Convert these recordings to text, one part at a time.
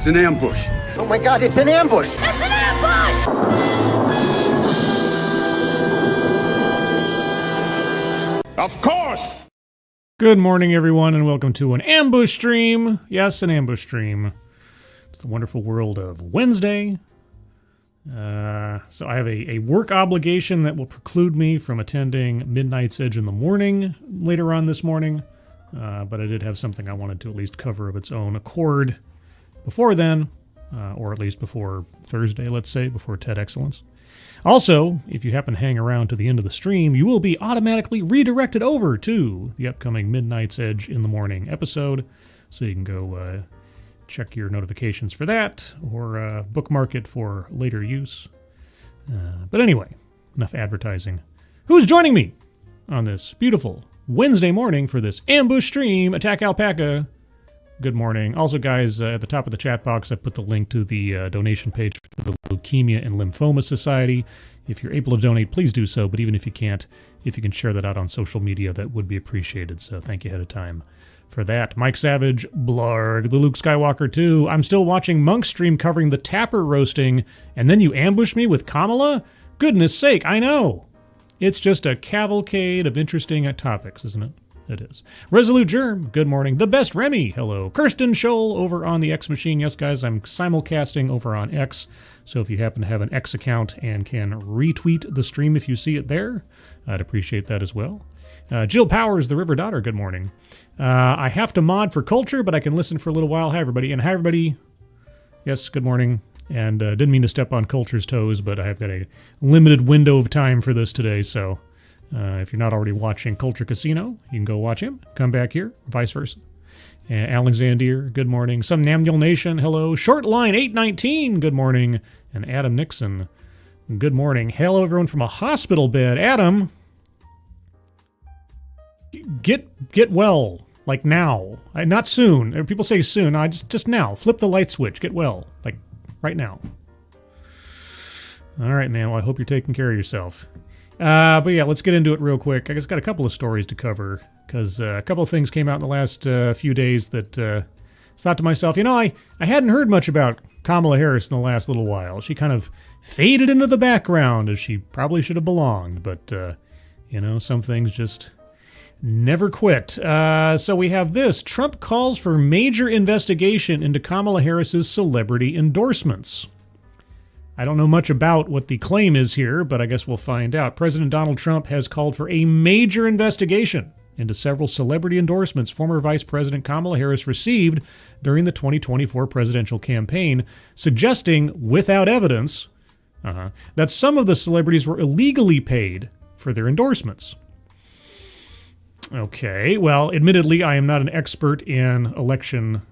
an ambush. Oh my God, it's an ambush! It's an ambush! Of course! Good morning, everyone, and welcome to an ambush stream. Yes, an ambush stream. It's the wonderful world of Wednesday. So I have a work obligation that will preclude me from attending Midnight's Edge in the morning later on this morning. But I did have something I wanted to at least cover of its own accord before then, or at least before Thursday, let's say, before TED Excellence. Also, if you happen to hang around to the end of the stream, you will be automatically redirected over to the upcoming Midnight's Edge in the morning episode, so you can go check your notifications for that, or bookmark it for later use. But anyway, enough advertising. Who's joining me on this beautiful Wednesday morning for this ambush stream? Attack Alpaca. Good morning. Also, guys, at the top of the chat box, I put the link to the donation page for the Leukemia and Lymphoma Society. If you're able to donate, please do so. But even if you can't, if you can share that out on social media, that would be appreciated. So thank you ahead of time for that. Mike Savage, Blarg, the Luke Skywalker 2. I'm still watching Monk's stream covering the Tapper roasting, and then you ambush me with Kamala? Goodness sake, I know. It's just a cavalcade of interesting topics, isn't it? It is. Resolute Germ, good morning. The Best Remy, hello. Kirsten Scholl over on the X Machine. Yes, guys, I'm simulcasting over on X, so if you happen to have an X account and can retweet the stream if you see it there, I'd appreciate that as well. Jill Powers, the River Daughter, good morning. I have to mod for culture, but I can listen for a little while. Hi, everybody. And hi, everybody. Yes, good morning. And didn't mean to step on culture's toes, but I've got a limited window of time for this today, so if you're not already watching Culture Casino, you can go watch him. Come back here, vice versa. Alexander, good morning. Some Namdul Nation, hello. Shortline 819, good morning. And Adam Nixon, good morning. Hello, everyone from a hospital bed. Adam, get well, like now. Not soon. People say soon. Just now. Flip the light switch. Get well, like right now. All right, man. Well, I hope you're taking care of yourself. But yeah, let's get into it real quick. I just got a couple of stories to cover, because a couple of things came out in the last few days that I thought to myself, I hadn't heard much about Kamala Harris in the last little while. She kind of faded into the background, as she probably should have belonged, but, some things just never quit. So we have this. Trump calls for major investigation into Kamala Harris's celebrity endorsements. I don't know much about what the claim is here, but I guess we'll find out. President Donald Trump has called for a major investigation into several celebrity endorsements former Vice President Kamala Harris received during the 2024 presidential campaign, suggesting, without evidence, that some of the celebrities were illegally paid for their endorsements. Okay, well, admittedly, I am not an expert in election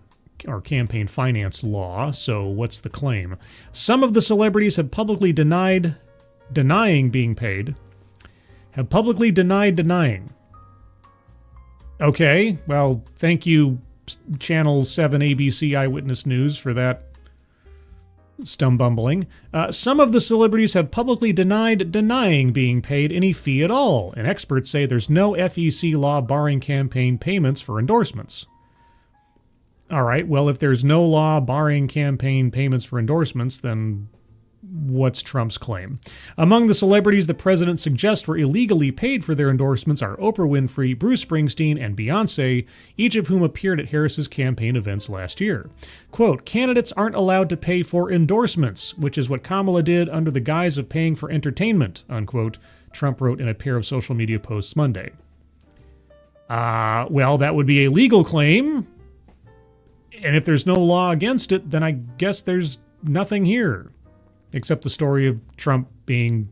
or campaign finance law, so what's the claim? Some of the celebrities have publicly denying being paid. Have publicly denied denying. Okay, well, thank you, Channel 7 ABC Eyewitness News, for that stumbumbling. Some of the celebrities have publicly denied denying being paid any fee at all, and experts say there's no FEC law barring campaign payments for endorsements. All right, well, if there's no law barring campaign payments for endorsements, then what's Trump's claim? Among the celebrities the president suggests were illegally paid for their endorsements are Oprah Winfrey, Bruce Springsteen, and Beyonce, each of whom appeared at Harris's campaign events last year. Quote, candidates aren't allowed to pay for endorsements, which is what Kamala did under the guise of paying for entertainment, unquote, Trump wrote in a pair of social media posts Monday. Well, that would be a legal claim. And if there's no law against it, then I guess there's nothing here, except the story of Trump being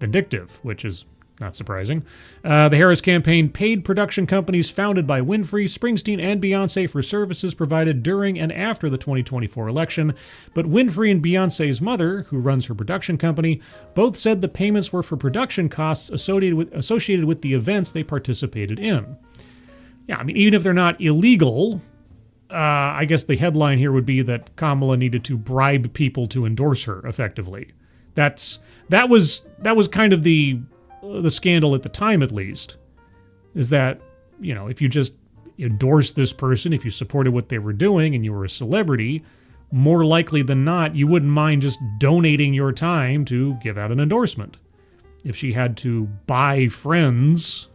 vindictive, which is not surprising. The Harris campaign paid production companies founded by Winfrey, Springsteen, and Beyonce for services provided during and after the 2024 election, but Winfrey and Beyonce's mother, who runs her production company, both said the payments were for production costs associated with the events they participated in. Yeah, I mean, even if they're not illegal, I guess the headline here would be that Kamala needed to bribe people to endorse her effectively. That was kind of the scandal at the time, at least, is that, if you just endorsed this person, if you supported what they were doing and you were a celebrity, more likely than not, you wouldn't mind just donating your time to give out an endorsement. If she had to buy friends.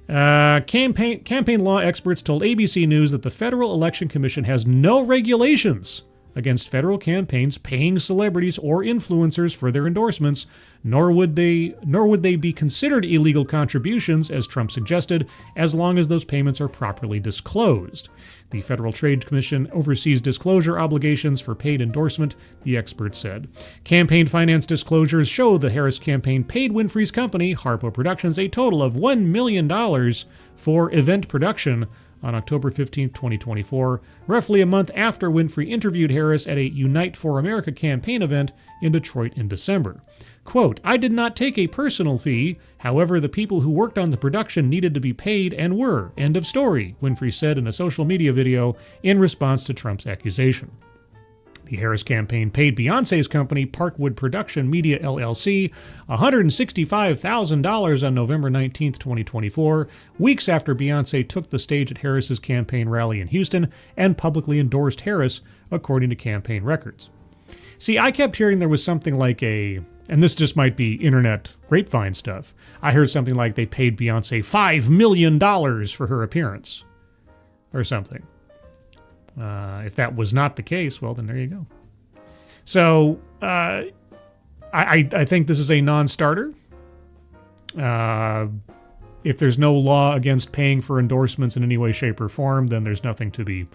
Campaign law experts told ABC News that the Federal Election Commission has no regulations against federal campaigns paying celebrities or influencers for their endorsements, nor would they be considered illegal contributions, as Trump suggested, as long as those payments are properly disclosed. The Federal Trade Commission oversees disclosure obligations for paid endorsement, the expert said. Campaign finance disclosures show the Harris campaign paid Winfrey's company, Harpo Productions, a total of $1 million for event production on October 15, 2024, roughly a month after Winfrey interviewed Harris at a Unite for America campaign event in Detroit in December. Quote, "I did not take a personal fee. However, the people who worked on the production needed to be paid and were. End of story," Winfrey said in a social media video in response to Trump's accusation. The Harris campaign paid Beyoncé's company, Parkwood Production Media LLC, $165,000 on November 19, 2024, weeks after Beyoncé took the stage at Harris's campaign rally in Houston and publicly endorsed Harris, according to campaign records. See, I kept hearing there was something like and this just might be internet grapevine stuff, I heard something like they paid Beyoncé $5 million for her appearance, or something. If that was not the case, well, then there you go. So I think this is a non-starter. If there's no law against paying for endorsements in any way, shape, or form, then there's nothing to be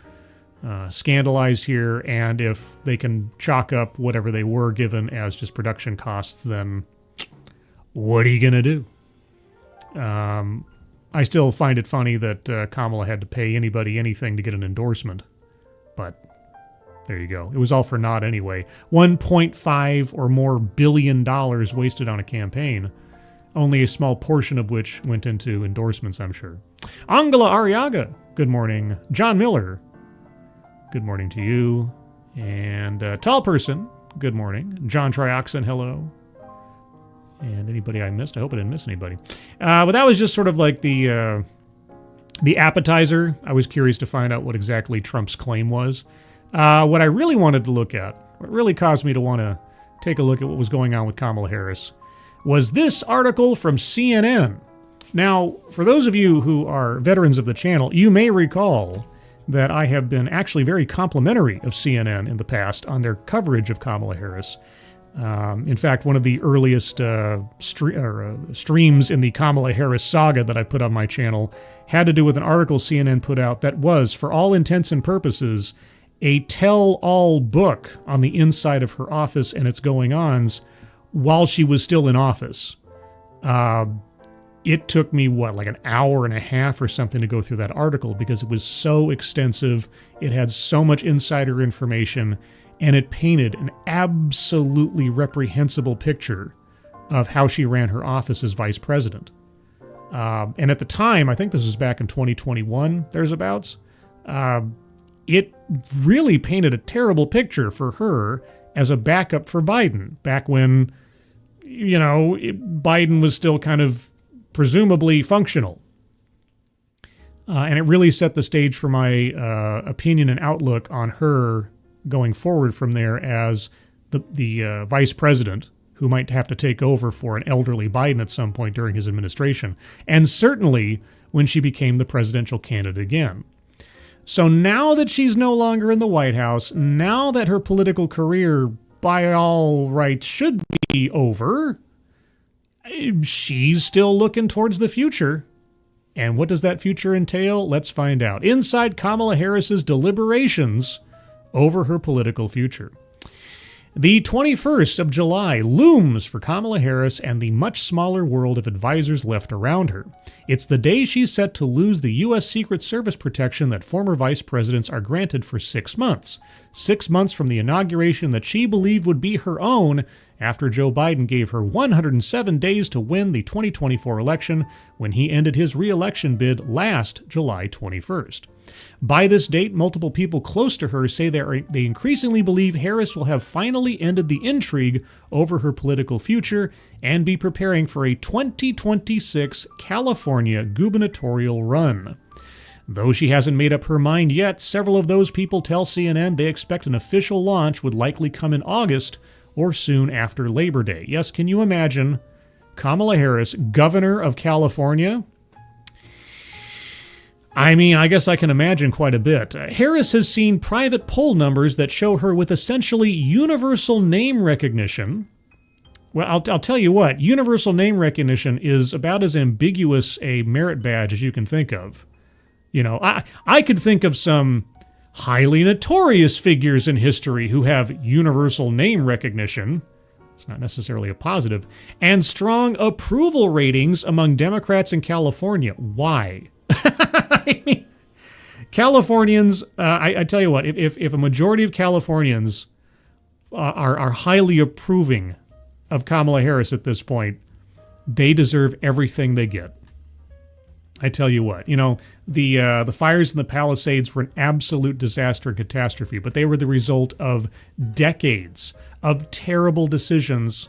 scandalized here. And if they can chalk up whatever they were given as just production costs, then what are you going to do? I still find it funny that Kamala had to pay anybody anything to get an endorsement. But there you go. It was all for naught anyway. $1.5 or more billion wasted on a campaign, only a small portion of which went into endorsements, I'm sure. Angela Arriaga, good morning. John Miller, good morning to you. And Tall Person, good morning. John Trioxin, hello. And anybody I missed? I hope I didn't miss anybody. But that was just sort of like the appetizer. I was curious to find out what exactly Trump's claim was. What I really wanted to look at, what really caused me to want to take a look at what was going on with Kamala Harris, was this article from CNN. Now, for those of you who are veterans of the channel, you may recall that I have been actually very complimentary of CNN in the past on their coverage of Kamala Harris. In fact, one of the earliest streams in the Kamala Harris saga that I put on my channel had to do with an article CNN put out that was, for all intents and purposes, a tell-all book on the inside of her office and its going-ons while she was still in office. It took me, like an hour and a half or something to go through that article because it was so extensive, it had so much insider information, and it painted an absolutely reprehensible picture of how she ran her office as vice president. And at the time, I think this was back in 2021, thereabouts, it really painted a terrible picture for her as a backup for Biden, back when, Biden was still kind of presumably functional. And it really set the stage for my opinion and outlook on her going forward from there as the vice president who might have to take over for an elderly Biden at some point during his administration, and certainly when she became the presidential candidate again. So now that she's no longer in the White House, now that her political career, by all rights, should be over, she's still looking towards the future. And what does that future entail? Let's find out. Inside Kamala Harris's deliberations over her political future. The 21st of July looms for Kamala Harris and the much smaller world of advisors left around her. It's the day she's set to lose the U.S. Secret Service protection that former vice presidents are granted for 6 months. 6 months from the inauguration that she believed would be her own after Joe Biden gave her 107 days to win the 2024 election when he ended his re-election bid last July 21st. By this date, multiple people close to her say they increasingly believe Harris will have finally ended the intrigue over her political future and be preparing for a 2026 California gubernatorial run. Though she hasn't made up her mind yet, several of those people tell CNN they expect an official launch would likely come in August or soon after Labor Day. Yes, can you imagine Kamala Harris, governor of California? I mean, I guess I can imagine quite a bit. Harris has seen private poll numbers that show her with essentially universal name recognition. Well, I'll tell you what, universal name recognition is about as ambiguous a merit badge as you can think of. You know, I could think of some highly notorious figures in history who have universal name recognition. It's not necessarily a positive. And strong approval ratings among Democrats in California. Why? I mean, Californians, I tell you what, if a majority of Californians are highly approving of Kamala Harris at this point, they deserve everything they get. I tell you what, you know, the fires in the Palisades were an absolute disaster and catastrophe, but they were the result of decades of terrible decisions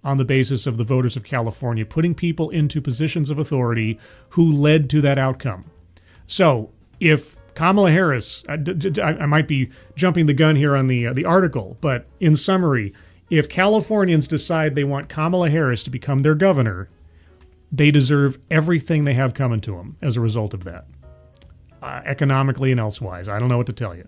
on the basis of the voters of California putting people into positions of authority who led to that outcome. So if Kamala Harris, I might be jumping the gun here on the article, but in summary, if Californians decide they want Kamala Harris to become their governor, they deserve everything they have coming to them as a result of that, economically and elsewise. I don't know what to tell you.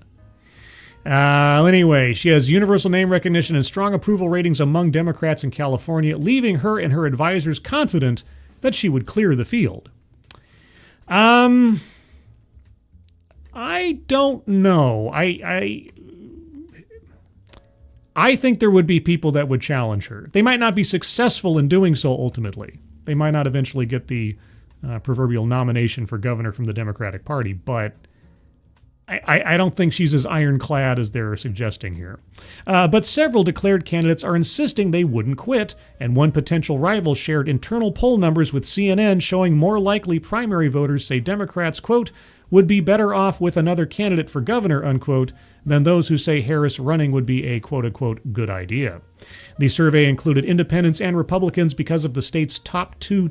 Anyway, she has universal name recognition and strong approval ratings among Democrats in California, leaving her and her advisors confident that she would clear the field. I don't know. I think there would be people that would challenge her. They might not be successful in doing so ultimately. They might not eventually get the proverbial nomination for governor from the Democratic Party, but I don't think she's as ironclad as they're suggesting here. But several declared candidates are insisting they wouldn't quit, and one potential rival shared internal poll numbers with CNN showing more likely primary voters say Democrats, quote, would be better off with another candidate for governor, unquote, than those who say Harris running would be a quote-unquote good idea. The survey included independents and Republicans because of the state's top two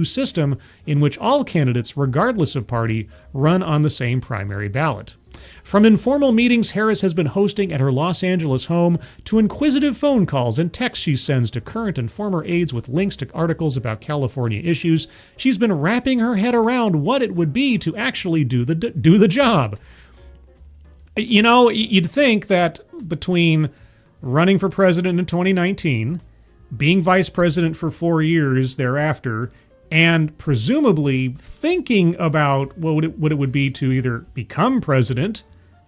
system in which all candidates, regardless of party, run on the same primary ballot. From informal meetings Harris has been hosting at her Los Angeles home to inquisitive phone calls and texts she sends to current and former aides with links to articles about California issues, she's been wrapping her head around what it would be to actually do the job. You know, you'd think that between running for president in 2019, being vice president for 4 years thereafter, and presumably thinking about what it would be to either become president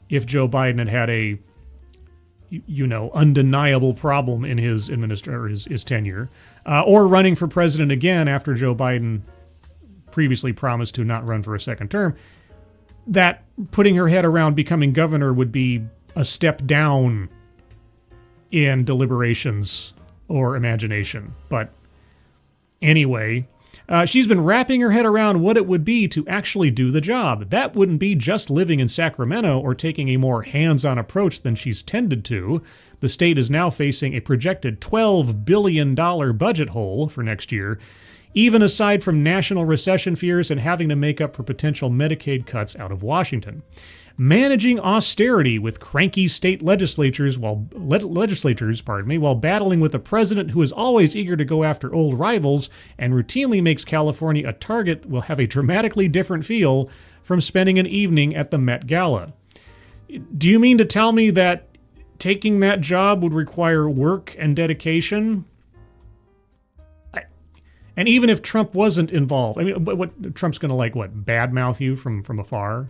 if Joe Biden had a, you know, undeniable problem in his his tenure, or running for president again after Joe Biden previously promised to not run for a second term, that putting her head around becoming governor would be a step down in deliberations or imagination. But anyway, she's been wrapping her head around what it would be to actually do the job. That wouldn't be just living in Sacramento or taking a more hands-on approach than she's tended to. The state is now facing a projected $12 billion budget hole for next year, even aside from national recession fears and having to make up for potential Medicaid cuts out of Washington. Managing austerity with cranky state legislatures while battling with a president who is always eager to go after old rivals and routinely makes California a target will have a dramatically different feel from spending an evening at the Met Gala. Do you mean to tell me that taking that job would require work and dedication? And even if Trump wasn't involved, I mean, what Trump's going to badmouth you from afar?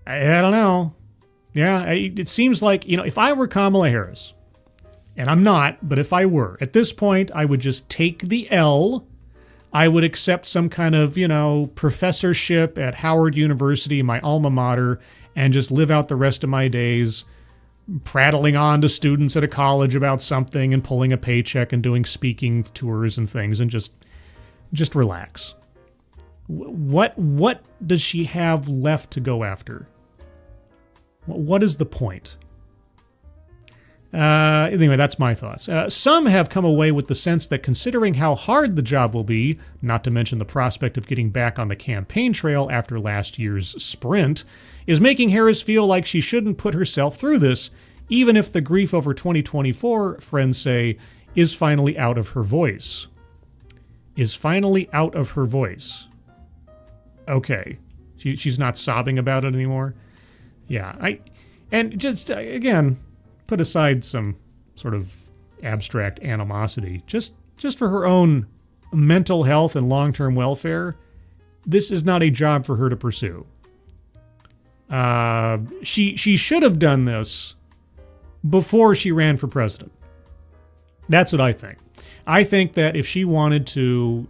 I don't know. Yeah, it seems like, you know, if I were Kamala Harris, and I'm not, but if I were, at this point, I would just take the L. I would accept some kind of, you know, professorship at Howard University, my alma mater, and just live out the rest of my days prattling on to students at a college about something and pulling a paycheck and doing speaking tours and things and just relax. What does she have left to go after? What is the point? Anyway, that's my thoughts. Some have come away with the sense that considering how hard the job will be, not to mention the prospect of getting back on the campaign trail after last year's sprint, is making Harris feel like she shouldn't put herself through this, even if the grief over 2024, friends say, is finally out of her voice. Is finally out of her voice. Okay. She's not sobbing about it anymore? Yeah, and just, again, put aside some sort of abstract animosity. Just for her own mental health and long-term welfare, this is not a job for her to pursue. She should have done this before she ran for president. That's what I think. I think that if she wanted to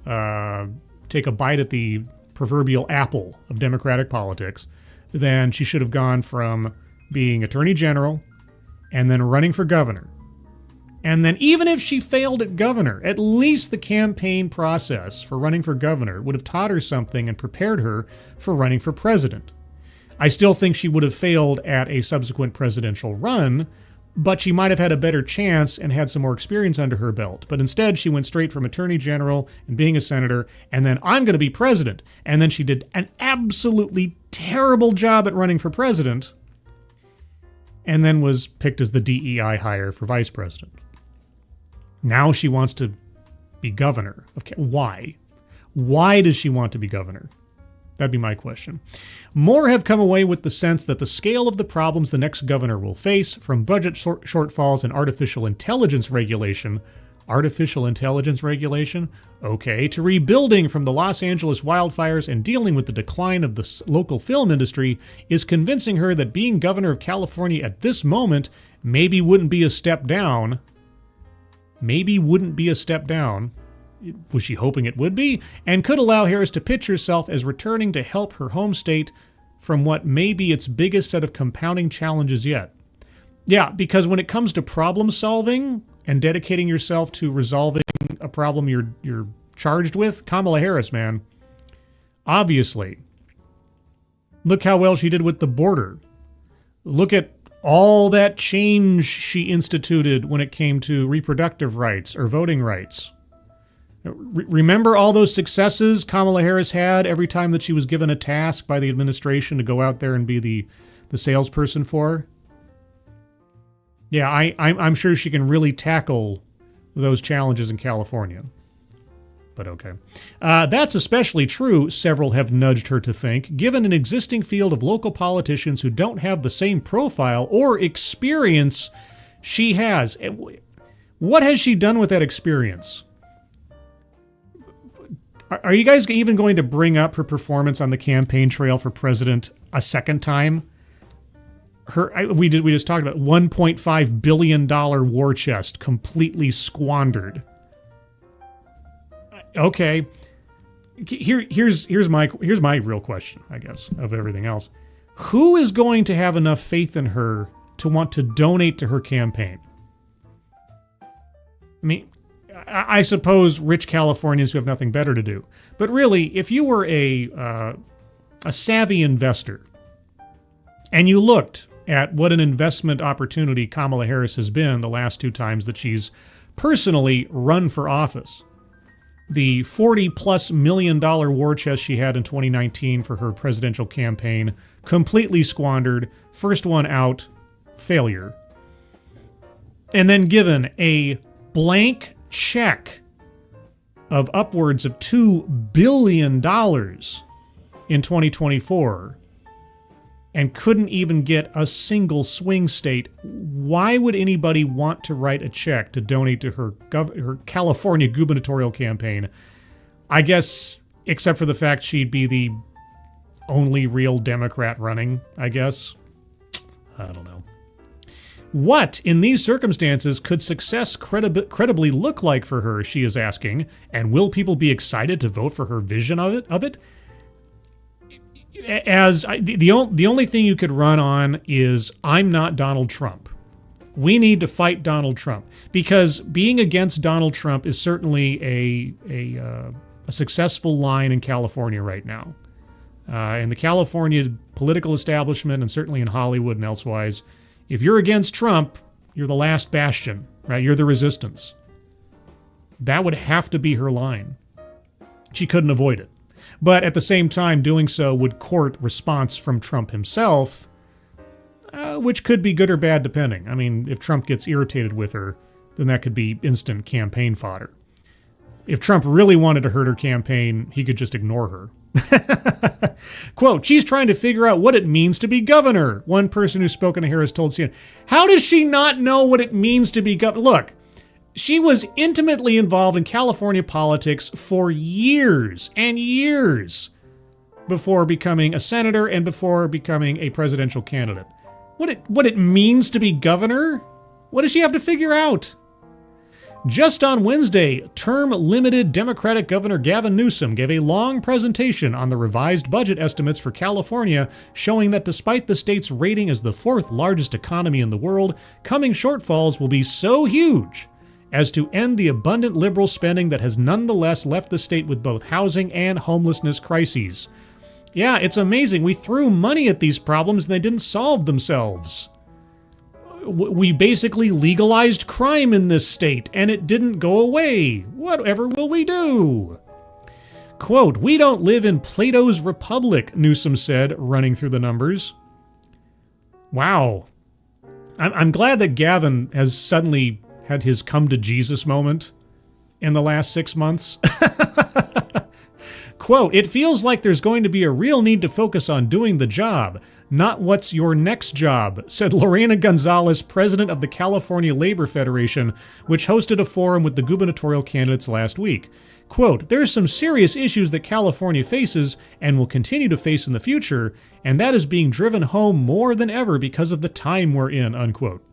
take a bite at the proverbial apple of Democratic politics, then she should have gone from being Attorney General and then running for governor. And then even if she failed at governor, at least the campaign process for running for governor would have taught her something and prepared her for running for president. I still think she would have failed at a subsequent presidential run, but she might have had a better chance and had some more experience under her belt. But instead, she went straight from Attorney General and being a senator, and then I'm going to be president. And then she did an absolutely terrible job at running for president, and then was picked as the DEI hire for vice president. Now she wants to be governor. Okay, why? Why does she want to be governor? That'd be my question. More have come away with the sense that the scale of the problems the next governor will face, from budget shortfalls and artificial intelligence regulation, okay, to rebuilding from the Los Angeles wildfires and dealing with the decline of the local film industry, is convincing her that being governor of California at this moment maybe wouldn't be a step down. Was she hoping it would be? And could allow Harris to pitch herself as returning to help her home state from what may be its biggest set of compounding challenges yet. Yeah, because when it comes to problem solving and dedicating yourself to resolving a problem you're charged with, Kamala Harris, man. Obviously. Look how well she did with the border. Look at all that change she instituted when it came to reproductive rights or voting rights. Remember all those successes Kamala Harris had every time that she was given a task by the administration to go out there and be the salesperson for? Yeah, I'm sure she can really tackle those challenges in California. But okay. That's especially true, several have nudged her to think, given an existing field of local politicians who don't have the same profile or experience she has. What has she done with that experience? Are you guys even going to bring up her performance on the campaign trail for president a second time? We just talked about $1.5 billion war chest completely squandered. Okay, here's my real question, I guess, of everything else. Who is going to have enough faith in her to want to donate to her campaign? I mean, I suppose rich Californians who have nothing better to do. But really, if you were a savvy investor and you looked at what an investment opportunity Kamala Harris has been the last two times that she's personally run for office, the $40+ million war chest she had in 2019 for her presidential campaign, completely squandered, first one out, failure. And then given a blank check of upwards of $2 billion in 2024 and couldn't even get a single swing state, why would anybody want to write a check to donate to her California gubernatorial campaign? I guess, except for the fact she'd be the only real Democrat running, I guess. I don't know. What, in these circumstances, could success credibly look like for her, she is asking, and will people be excited to vote for her vision of it? The only thing you could run on is, I'm not Donald Trump. We need to fight Donald Trump, because being against Donald Trump is certainly a successful line in California right now. In the California political establishment, and certainly in Hollywood and elsewise, if you're against Trump, You're the last bastion, right? You're the resistance. That would have to be her line. She couldn't avoid it. But at the same time, doing so would court response from Trump himself, which could be good or bad depending. I mean, if Trump gets irritated with her, then that could be instant campaign fodder. If Trump really wanted to hurt her campaign, he could just ignore her. Quote, she's trying to figure out what it means to be governor. One person who's spoken to Harris told CNN, how does she not know what it means to be governor? Look, she was intimately involved in California politics for years and years before becoming a senator and before becoming a presidential candidate. What it means to be governor? What does she have to figure out? Just on Wednesday, term-limited Democratic Governor Gavin Newsom gave a long presentation on the revised budget estimates for California, showing that despite the state's rating as the fourth largest economy in the world, coming shortfalls will be so huge as to end the abundant liberal spending that has nonetheless left the state with both housing and homelessness crises. Yeah, it's amazing. We threw money at these problems and they didn't solve themselves. We basically legalized crime in this state, and it didn't go away. Whatever will we do? Quote, we don't live in Plato's Republic, Newsom said, running through the numbers. Wow. I'm glad that Gavin has suddenly had his come-to-Jesus moment in the last 6 months. Quote, it feels like there's going to be a real need to focus on doing the job, not what's your next job, said Lorena Gonzalez, president of the California Labor Federation, which hosted a forum with the gubernatorial candidates last week. Quote, there's some serious issues that California faces and will continue to face in the future, and that is being driven home more than ever because of the time we're in, unquote.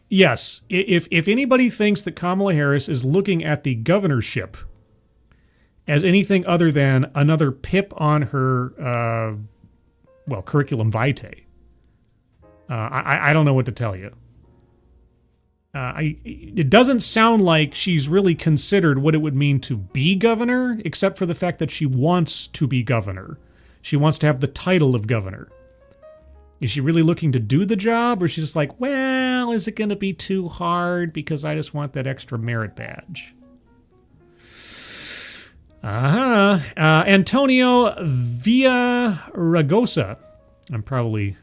Yes, if anybody thinks that Kamala Harris is looking at the governorship as anything other than another pip on her, curriculum vitae, I don't know what to tell you. It doesn't sound like she's really considered what it would mean to be governor, except for the fact that she wants to be governor. She wants to have the title of governor. Is she really looking to do the job, or is she just like, well, is it going to be too hard because I just want that extra merit badge? Antonio Villaraigosa, I'm probably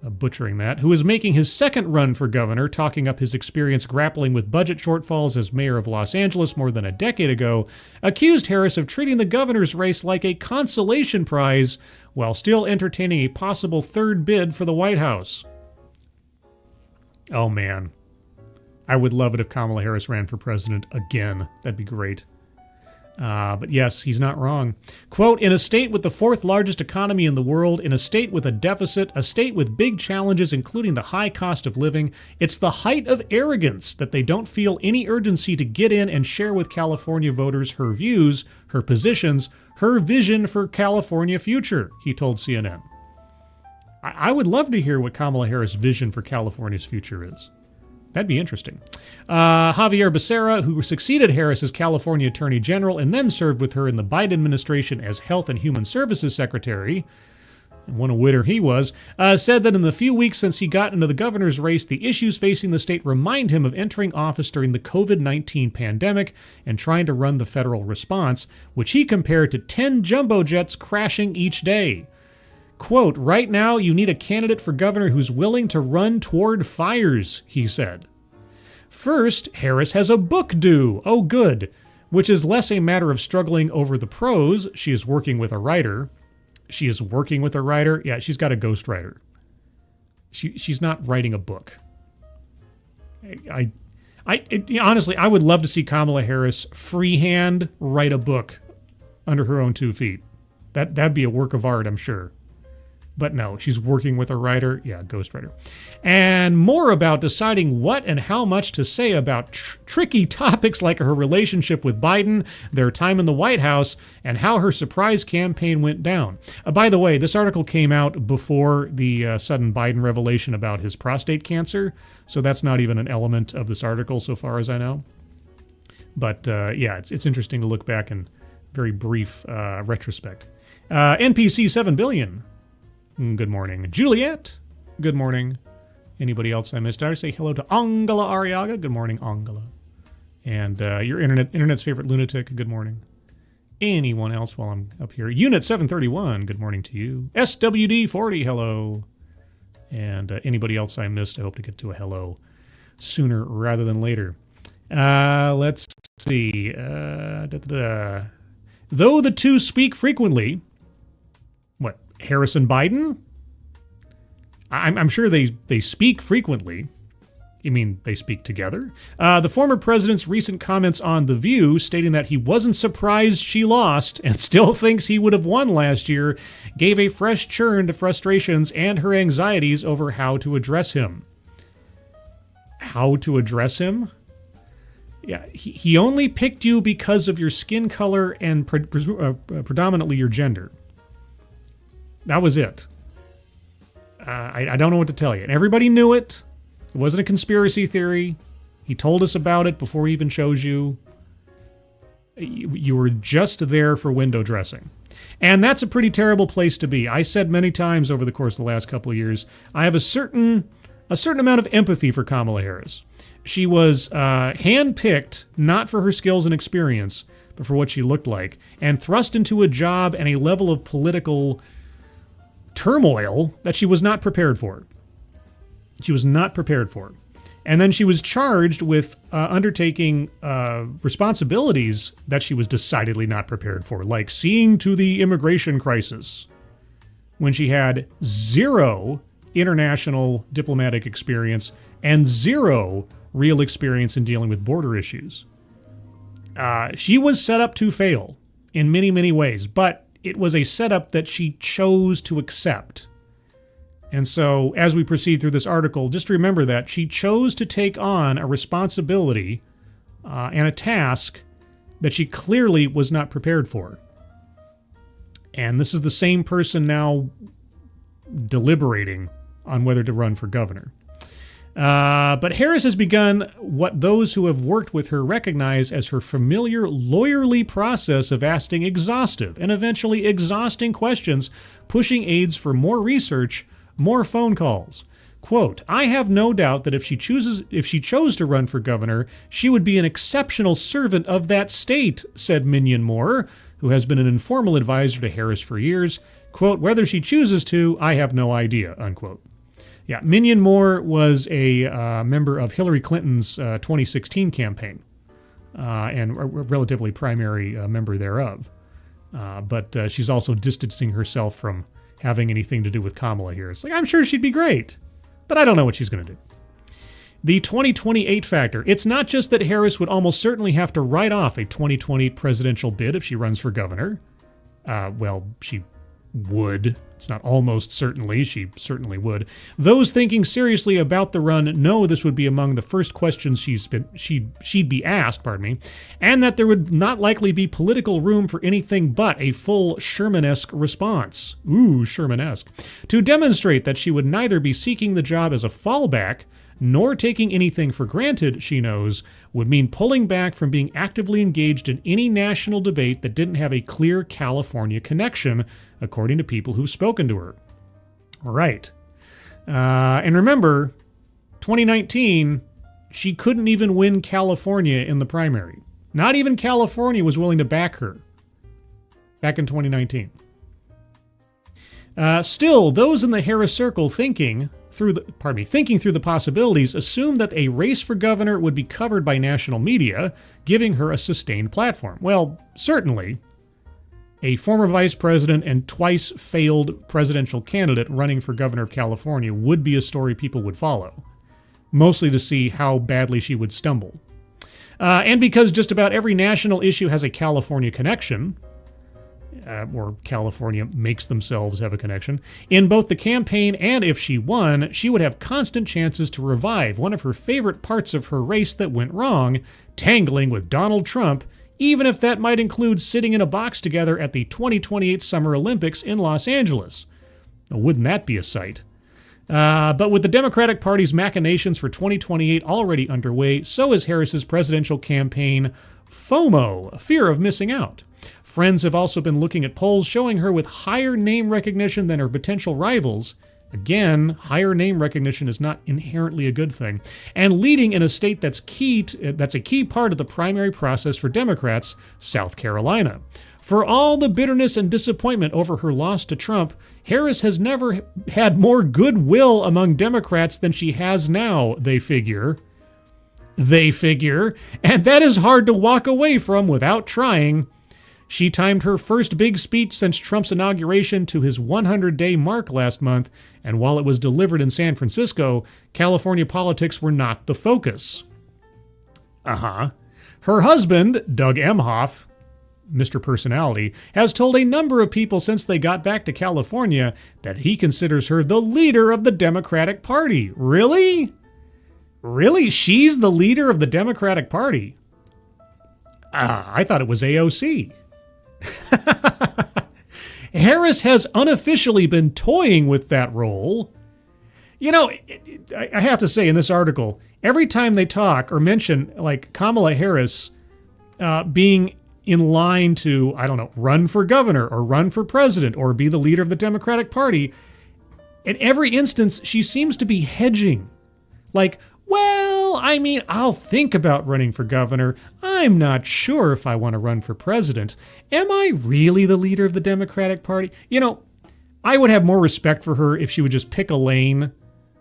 butchering that, who is making his second run for governor, talking up his experience grappling with budget shortfalls as mayor of Los Angeles more than a decade ago, accused Harris of treating the governor's race like a consolation prize while still entertaining a possible third bid for the White House. Oh man, I would love it if Kamala Harris ran for president again. That'd be great. But yes, he's not wrong. Quote, in a state with the fourth largest economy in the world, in a state with a deficit, a state with big challenges, including the high cost of living, it's the height of arrogance that they don't feel any urgency to get in and share with California voters her views, her positions, her vision for California future, he told CNN. I would love to hear what Kamala Harris' vision for California's future is. That'd be interesting. Javier Becerra, who succeeded Harris as California Attorney General and then served with her in the Biden administration as Health and Human Services Secretary, and what a winner he was, said that in the few weeks since he got into the governor's race, the issues facing the state remind him of entering office during the COVID-19 pandemic and trying to run the federal response, which he compared to 10 jumbo jets crashing each day. Quote, right now you need a candidate for governor who's willing to run toward fires, he said. First, Harris has a book due. Oh, good. Which is less a matter of struggling over the prose. She is working with a writer. She is working with a writer. Yeah, she's got a ghostwriter. She's not writing a book. Honestly, I would love to see Kamala Harris freehand write a book under her own 2 feet. That'd be a work of art, I'm sure. But no, she's working with a writer. Yeah, ghostwriter. And more about deciding what and how much to say about tricky topics like her relationship with Biden, their time in the White House, and how her surprise campaign went down. By the way, this article came out before the sudden Biden revelation about his prostate cancer, so that's not even an element of this article so far as I know. But yeah, it's interesting to look back in very brief retrospect. NPC 7 billion. Good morning. Juliet, good morning. Anybody else I missed? Did I say hello to Angela Arriaga? Good morning, Angela. And your internet's favorite lunatic, good morning. Anyone else while I'm up here? Unit 731, good morning to you. SWD 40, hello. And anybody else I missed, I hope to get to a hello sooner rather than later. Let's see. Though the two speak frequently, what, Harris and Biden? I'm sure they speak frequently. You mean they speak together? The former president's recent comments on The View, stating that he wasn't surprised she lost and still thinks he would have won last year, gave a fresh churn to frustrations and her anxieties over how to address him. How to address him? Yeah, he only picked you because of your skin color and predominantly your gender. That was it. I don't know what to tell you. And everybody knew it. It wasn't a conspiracy theory. He told us about it before he even chose you. You were just there for window dressing. And that's a pretty terrible place to be. I said many times over the course of the last couple of years, I have a certain amount of empathy for Kamala Harris. She was handpicked not for her skills and experience, but for what she looked like, and thrust into a job and a level of political turmoil that she was not prepared for. She was not prepared for. And then she was charged with undertaking responsibilities that she was decidedly not prepared for, like seeing to the immigration crisis, when she had zero international diplomatic experience and zero real experience in dealing with border issues. She was set up to fail in many, many ways, but it was a setup that she chose to accept. And so, as we proceed through this article, just remember that she chose to take on a responsibility and a task that she clearly was not prepared for. And this is the same person now deliberating on whether to run for governor. But Harris has begun what those who have worked with her recognize as her familiar lawyerly process of asking exhaustive and eventually exhausting questions, pushing aides for more research, more phone calls. Quote, I have no doubt that if she chose to run for governor, she would be an exceptional servant of that state, said Minion Moore, who has been an informal advisor to Harris for years. Quote, whether she chooses to, I have no idea, unquote. Yeah, Minion Moore was a member of Hillary Clinton's 2016 campaign and a relatively primary member thereof. But she's also distancing herself from having anything to do with Kamala here. It's like, I'm sure she'd be great, but I don't know what she's going to do. The 2028 factor. It's not just that Harris would almost certainly have to write off a 2020 presidential bid if she runs for governor. Well, she would. It's not almost certainly. She certainly would. Those thinking seriously about the run know this would be among the first questions she'd be asked, and that there would not likely be political room for anything but a full Sherman-esque response. Ooh, Sherman-esque. To demonstrate that she would neither be seeking the job as a fallback nor taking anything for granted, she knows, would mean pulling back from being actively engaged in any national debate that didn't have a clear California connection, according to people who've spoken to her. Right. And remember, 2019, she couldn't even win California in the primary. Not even California was willing to back her back in 2019. Still, those in the Harris circle thinking through the possibilities assumed that a race for governor would be covered by national media, giving her a sustained platform. Well, certainly, a former vice president and twice failed presidential candidate running for governor of California would be a story people would follow, mostly to see how badly she would stumble. And because just about every national issue has a California connection, or California makes themselves have a connection, in both the campaign and if she won, she would have constant chances to revive one of her favorite parts of her race that went wrong, tangling with Donald Trump, even if that might include sitting in a box together at the 2028 Summer Olympics in Los Angeles. Wouldn't that be a sight? But with the Democratic Party's machinations for 2028 already underway, so is Harris's presidential campaign FOMO, a fear of missing out. Friends have also been looking at polls showing her with higher name recognition than her potential rivals, Again, higher name recognition is not inherently a good thing. And leading in a state that's a key part of the primary process for Democrats, South Carolina. For all the bitterness and disappointment over her loss to Trump, Harris has never had more goodwill among Democrats than she has now, they figure. And that is hard to walk away from without trying. She timed her first big speech since Trump's inauguration to his 100-day mark last month, and while it was delivered in San Francisco, California politics were not the focus. Her husband, Doug Emhoff, Mr. Personality, has told a number of people since they got back to California that he considers her the leader of the Democratic Party. Really? Really? She's the leader of the Democratic Party? I thought it was AOC. Harris has unofficially been toying with that role. You know, I have to say in this article, every time they talk or mention like Kamala Harris being in line to, I don't know, run for governor or run for president or be the leader of the Democratic Party, in every instance, she seems to be hedging. Like, well, I mean, I'll think about running for governor. I'm not sure if I want to run for president. Am I really the leader of the Democratic Party? You know, I would have more respect for her if she would just pick a lane,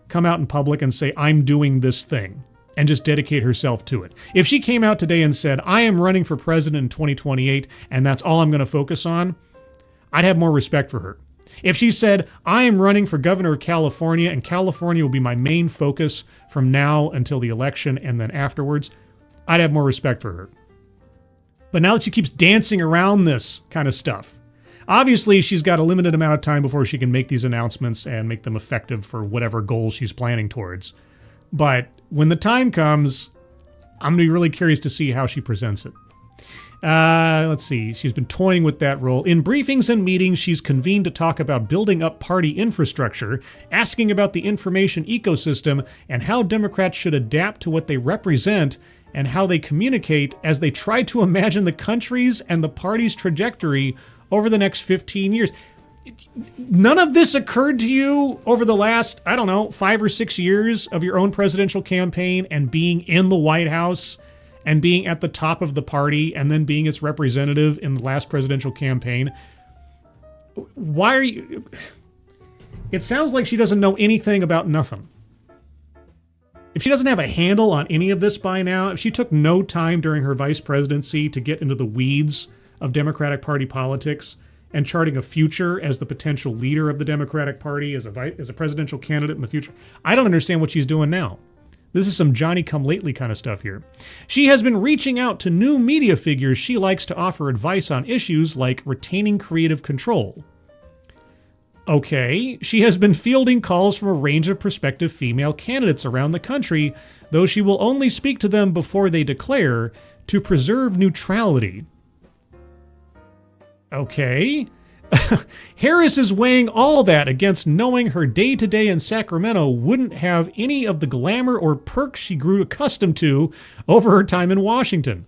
come out in public and say, I'm doing this thing, and just dedicate herself to it. If she came out today and said, I am running for president in 2028, and that's all I'm going to focus on, I'd have more respect for her. If she said, I am running for governor of California, and California will be my main focus from now until the election and then afterwards, I'd have more respect for her. But now that she keeps dancing around this kind of stuff, obviously she's got a limited amount of time before she can make these announcements and make them effective for whatever goals she's planning towards. But when the time comes, I'm going to be really curious to see how she presents it. Let's see. She's been toying with that role. In briefings and meetings, she's convened to talk about building up party infrastructure, asking about the information ecosystem and how Democrats should adapt to what they represent and how they communicate as they try to imagine the country's and the party's trajectory over the next 15 years. None of this occurred to you over the last, 5 or 6 years of your own presidential campaign and being in the White House and being at the top of the party and then being its representative in the last presidential campaign. Why are you... It sounds like she doesn't know anything about nothing. If she doesn't have a handle on any of this by now, if she took no time during her vice presidency to get into the weeds of Democratic Party politics and charting a future as the potential leader of the Democratic Party, as a presidential candidate in the future, I don't understand what she's doing now. This is some Johnny-come-lately kind of stuff here. She has been reaching out to new media figures she likes to offer advice on issues like retaining creative control. Okay, she has been fielding calls from a range of prospective female candidates around the country, though she will only speak to them before they declare to preserve neutrality. Okay. Harris is weighing all that against knowing her day-to-day in Sacramento wouldn't have any of the glamour or perks she grew accustomed to over her time in Washington.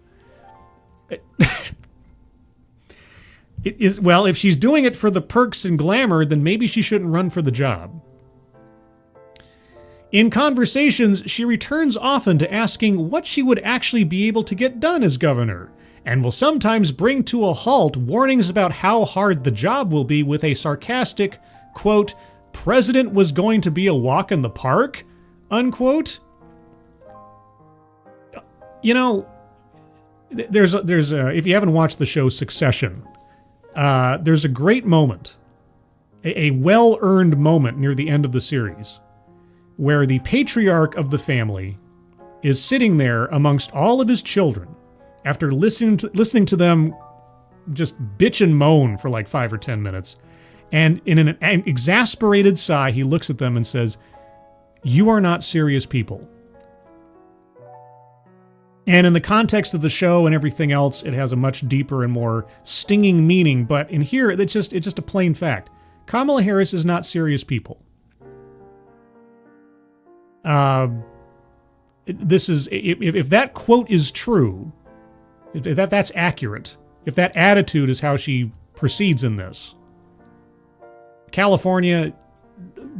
Well, if she's doing it for the perks and glamour, then maybe she shouldn't run for the job. In conversations, she returns often to asking what she would actually be able to get done as governor, and will sometimes bring to a halt warnings about how hard the job will be with a sarcastic, quote, president was going to be a walk in the park, unquote. You know, there's if you haven't watched the show Succession, there's a great moment, a well-earned moment near the end of the series, where the patriarch of the family is sitting there amongst all of his children after listening to them just bitch and moan for like 5 or 10 minutes. And in an exasperated sigh, he looks at them and says, "You are not serious people." And in the context of the show and everything else, it has a much deeper and more stinging meaning. But in here, it's just a plain fact. Kamala Harris is not serious people. This is, if that quote is true, if that's accurate, if that attitude is how she proceeds in this, California,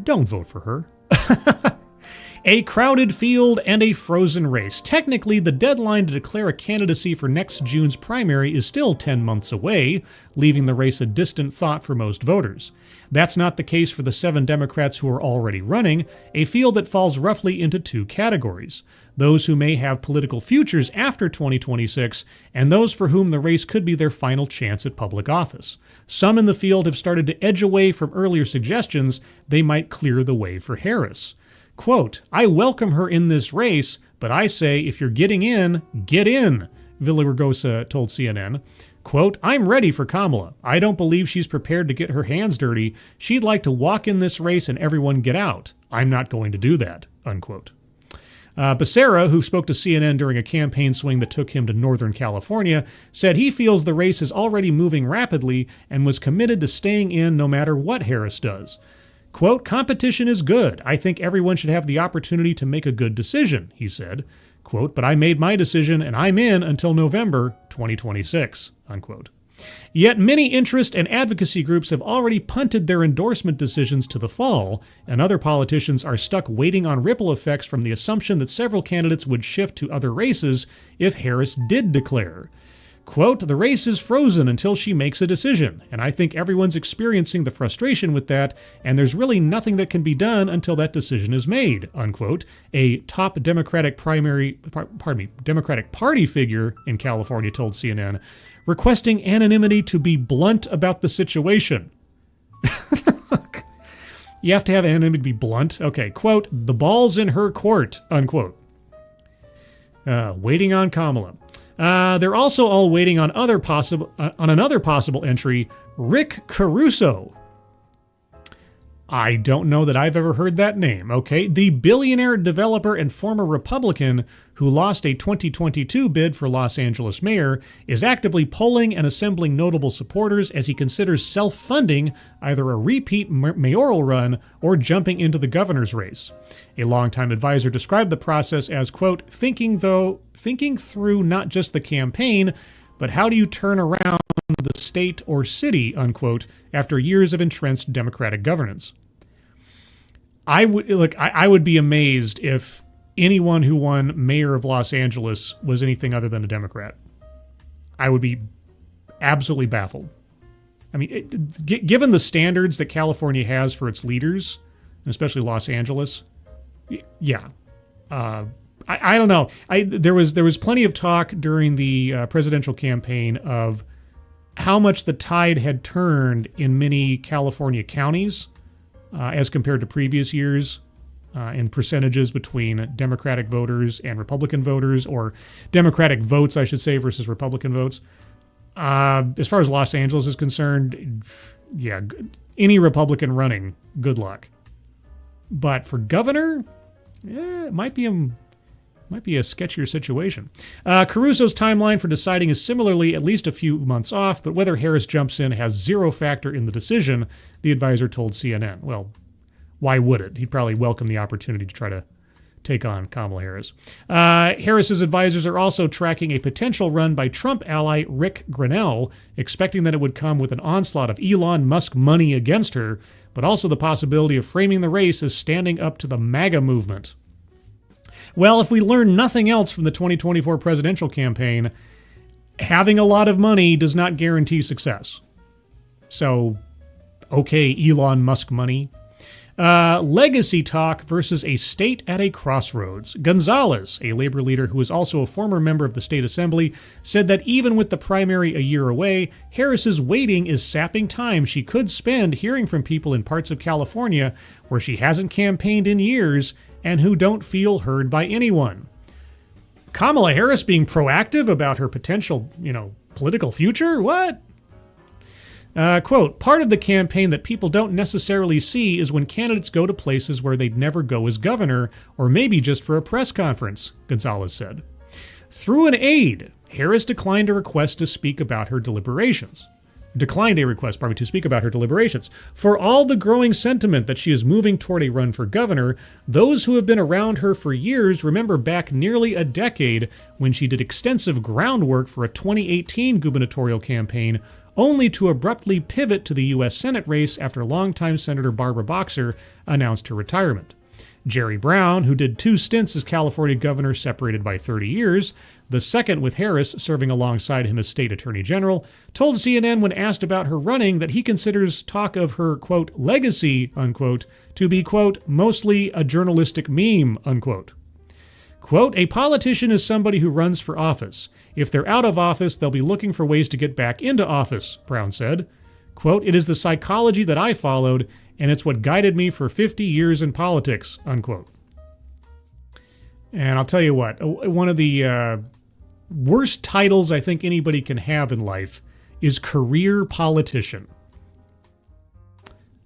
don't vote for her. A crowded field and a frozen race. Technically, the deadline to declare a candidacy for next June's primary is still 10 months away, leaving the race a distant thought for most voters. That's not the case for the 7 Democrats who are already running, a field that falls roughly into 2 categories. Those who may have political futures after 2026, and those for whom the race could be their final chance at public office. Some in the field have started to edge away from earlier suggestions they might clear the way for Harris. Quote, I welcome her in this race, but I say if you're getting in, get in, Villaraigosa told CNN. Quote, I'm ready for Kamala. I don't believe she's prepared to get her hands dirty. She'd like to walk in this race and everyone get out. I'm not going to do that, unquote. Becerra, who spoke to CNN during a campaign swing that took him to Northern California, said he feels the race is already moving rapidly and was committed to staying in no matter what Harris does. Quote, competition is good. I think everyone should have the opportunity to make a good decision, he said. Quote, but I made my decision and I'm in until November 2026, unquote. Yet many interest and advocacy groups have already punted their endorsement decisions to the fall, and other politicians are stuck waiting on ripple effects from the assumption that several candidates would shift to other races if Harris did declare. Quote, the race is frozen until she makes a decision, and I think everyone's experiencing the frustration with that, and there's really nothing that can be done until that decision is made, unquote, a top Democratic Democratic Party figure in California told CNN, requesting anonymity to be blunt about the situation. You have to have anonymity to be blunt? Okay, quote, the ball's in her court, unquote. Waiting on Kamala. They're also all waiting on another possible entry, Rick Caruso. I don't know that I've ever heard that name, okay? The billionaire developer and former Republican who lost a 2022 bid for Los Angeles mayor is actively polling and assembling notable supporters as he considers self-funding either a repeat mayoral run or jumping into the governor's race. A longtime advisor described the process as, quote, thinking through not just the campaign, but how do you turn around the state or city, unquote, after years of entrenched Democratic governance. I would be amazed if anyone who won mayor of Los Angeles was anything other than a Democrat. I would be absolutely baffled. I mean, given the standards that California has for its leaders, and especially Los Angeles, yeah. I don't know. There was plenty of talk during the presidential campaign of how much the tide had turned in many California counties as compared to previous years in percentages between Democratic voters and Republican voters, or Democratic votes, I should say, versus Republican votes. As far as Los Angeles is concerned, yeah, any Republican running, good luck. But for governor, it might be a sketchier situation. Caruso's timeline for deciding is similarly at least a few months off, but whether Harris jumps in has zero factor in the decision, the advisor told CNN. Well, why would it? He'd probably welcome the opportunity to try to take on Kamala Harris. Harris's advisors are also tracking a potential run by Trump ally Rick Grenell, expecting that it would come with an onslaught of Elon Musk money against her, but also the possibility of framing the race as standing up to the MAGA movement. Well, if we learn nothing else from the 2024 presidential campaign, having a lot of money does not guarantee success. So, okay, Elon Musk money. Legacy talk versus a state at a crossroads. Gonzalez, a labor leader who is also a former member of the state assembly, said that even with the primary a year away, Harris's waiting is sapping time she could spend hearing from people in parts of California where she hasn't campaigned in years and who don't feel heard by anyone. Kamala Harris being proactive about her potential, political future? What? Quote, part of the campaign that people don't necessarily see is when candidates go to places where they'd never go as governor, or maybe just for a press conference, Gonzalez said. Through an aide, Harris declined a request to speak about her deliberations. For all the growing sentiment that she is moving toward a run for governor, those who have been around her for years remember back nearly a decade when she did extensive groundwork for a 2018 gubernatorial campaign, only to abruptly pivot to the U.S. Senate race after longtime Senator Barbara Boxer announced her retirement. Jerry Brown, who did 2 stints as California governor separated by 30 years, the second with Harris serving alongside him as state attorney general, told CNN when asked about her running that he considers talk of her, quote, legacy, unquote, to be, quote, mostly a journalistic meme, unquote. Quote, a politician is somebody who runs for office. If they're out of office, they'll be looking for ways to get back into office, Brown said. Quote, it is the psychology that I followed, and it's what guided me for 50 years in politics, unquote. And I'll tell you what, one of the worst titles I think anybody can have in life is career politician.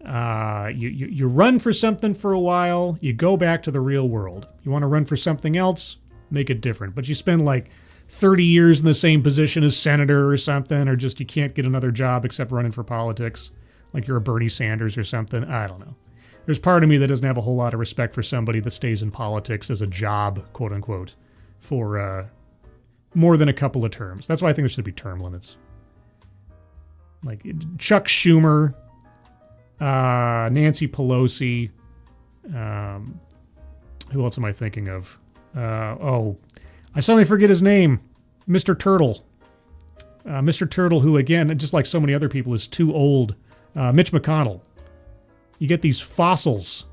You run for something for a while, you go back to the real world. You want to run for something else, make it different. But you spend like 30 years in the same position as senator or something, or just you can't get another job except running for politics. Like you're a Bernie Sanders or something. I don't know. There's part of me that doesn't have a whole lot of respect for somebody that stays in politics as a job, quote unquote, for more than a couple of terms. That's why I think there should be term limits. Like Chuck Schumer, Nancy Pelosi, who else am I thinking of? I suddenly forget his name. Mr. Turtle. Mr. Turtle, who again, just like so many other people, is too old. Mitch McConnell. You get these fossils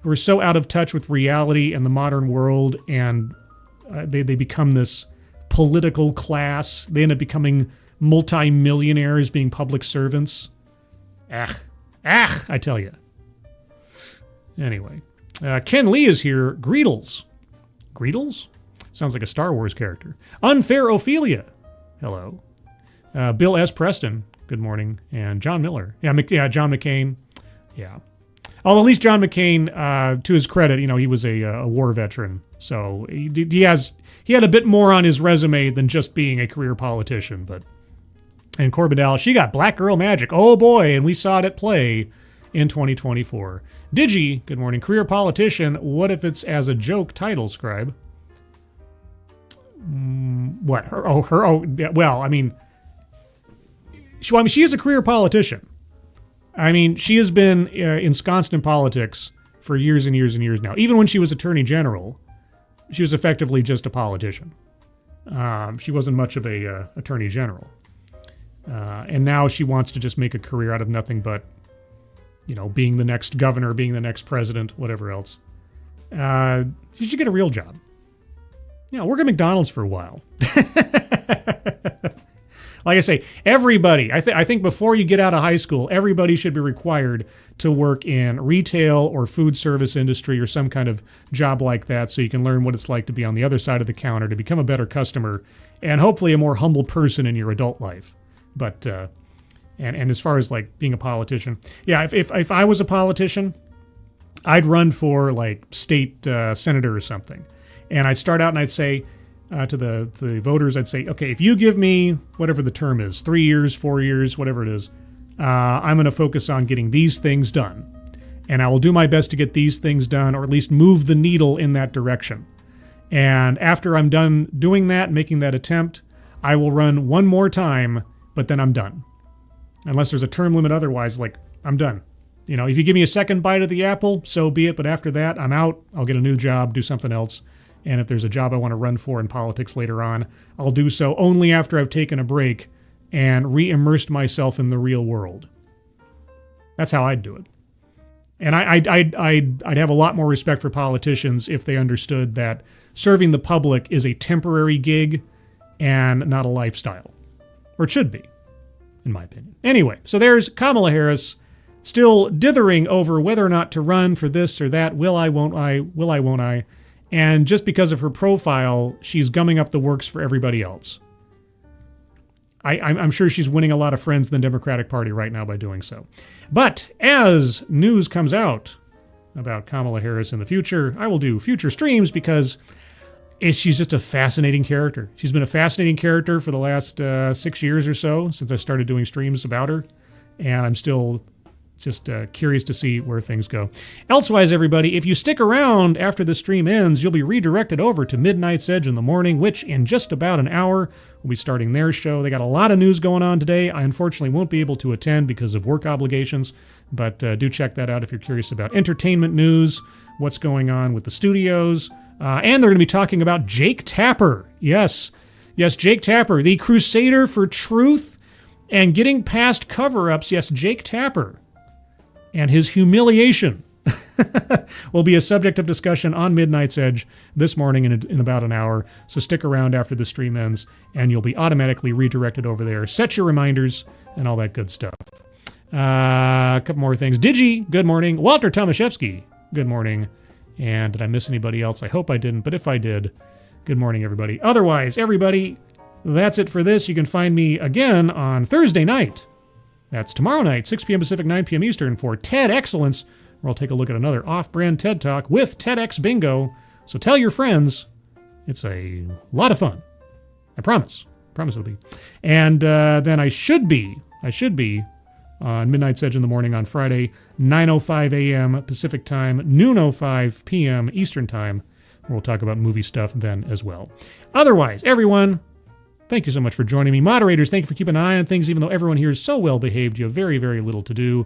who are so out of touch with reality and the modern world, and they become this political class. They end up becoming multi-millionaires, being public servants. I tell you. Anyway, Ken Lee is here. Greedles. Greedles? Sounds like a Star Wars character. Unfair Ophelia. Hello. Bill S. Preston. Good morning. And John Miller. Yeah, John McCain. Yeah. Although at least John McCain, to his credit, he was a war veteran. So he had a bit more on his resume than just being a career politician. And Corbin Dallas, she got Black Girl Magic. Oh boy, and we saw it at play in 2024. Digi, good morning. Career politician, what if it's as a joke title, Scribe? What? Well, I mean, she is a career politician. I mean, she has been ensconced in politics for years and years and years now. Even when she was attorney general, she was effectively just a politician. She wasn't much of a attorney general. And now she wants to just make a career out of nothing but, being the next governor, being the next president, whatever else. She should get a real job. Work at McDonald's for a while. Like I say, everybody, I think before you get out of high school, everybody should be required to work in retail or food service industry or some kind of job like that, so you can learn what it's like to be on the other side of the counter, to become a better customer, and hopefully a more humble person in your adult life. But, and as far as like being a politician, if I was a politician, I'd run for like state senator or something. And I'd start out and I'd say to the voters, I'd say, okay, if you give me whatever the term is, 3 years, 4 years, whatever it is, I'm going to focus on getting these things done. And I will do my best to get these things done, or at least move the needle in that direction. And after I'm done doing that, making that attempt, I will run one more time, but then I'm done. Unless there's a term limit otherwise, like, I'm done. If you give me a second bite of the apple, so be it. But after that, I'm out. I'll get a new job, do something else. And if there's a job I want to run for in politics later on, I'll do so only after I've taken a break and re-immersed myself in the real world. That's how I'd do it. And I'd have a lot more respect for politicians if they understood that serving the public is a temporary gig and not a lifestyle. Or it should be, in my opinion. Anyway, so there's Kamala Harris still dithering over whether or not to run for this or that. Will I, won't I? And just because of her profile, she's gumming up the works for everybody else. I'm sure she's winning a lot of friends in the Democratic Party right now by doing so. But as news comes out about Kamala Harris in the future, I will do future streams because she's just a fascinating character. She's been a fascinating character for the last 6 years or so since I started doing streams about her. And I'm still Just curious to see where things go. Elsewise, everybody, if you stick around after the stream ends, you'll be redirected over to Midnight's Edge in the morning, which in just about an hour will be starting their show. They got a lot of news going on today. I unfortunately won't be able to attend because of work obligations, but do check that out if you're curious about entertainment news, what's going on with the studios, and they're going to be talking about Jake Tapper. Yes, Jake Tapper, the crusader for truth and getting past cover-ups. Yes, Jake Tapper. And his humiliation will be a subject of discussion on Midnight's Edge this morning in about an hour. So stick around after the stream ends, and you'll be automatically redirected over there. Set your reminders and all that good stuff. A couple more things. Digi, good morning. Walter Tomaszewski, good morning. And did I miss anybody else? I hope I didn't, but if I did, good morning, everybody. Otherwise, everybody, that's it for this. You can find me again on Thursday night. That's tomorrow night, 6 p.m. Pacific, 9 p.m. Eastern, for TED Excellence, where I'll take a look at another off-brand TED Talk with TEDx Bingo. So tell your friends. It's a lot of fun. I promise. Promise it'll be. And then I should be on Midnight's Edge in the morning on Friday, 9:05 a.m. Pacific Time, noon 05 p.m. Eastern Time, where we'll talk about movie stuff then as well. Otherwise, everyone, thank you so much for joining me. Moderators, thank you for keeping an eye on things, even though everyone here is so well behaved. You have very, very little to do.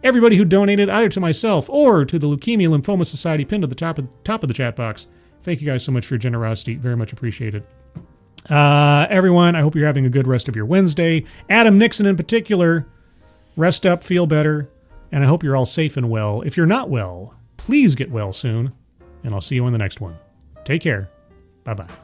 Everybody who donated either to myself or to the Leukemia Lymphoma Society pinned to the top of the chat box, thank you guys so much for your generosity. Very much appreciated. Everyone, I hope you're having a good rest of your Wednesday. Adam Nixon in particular, rest up, feel better, and I hope you're all safe and well. If you're not well, please get well soon, and I'll see you in the next one. Take care. Bye-bye.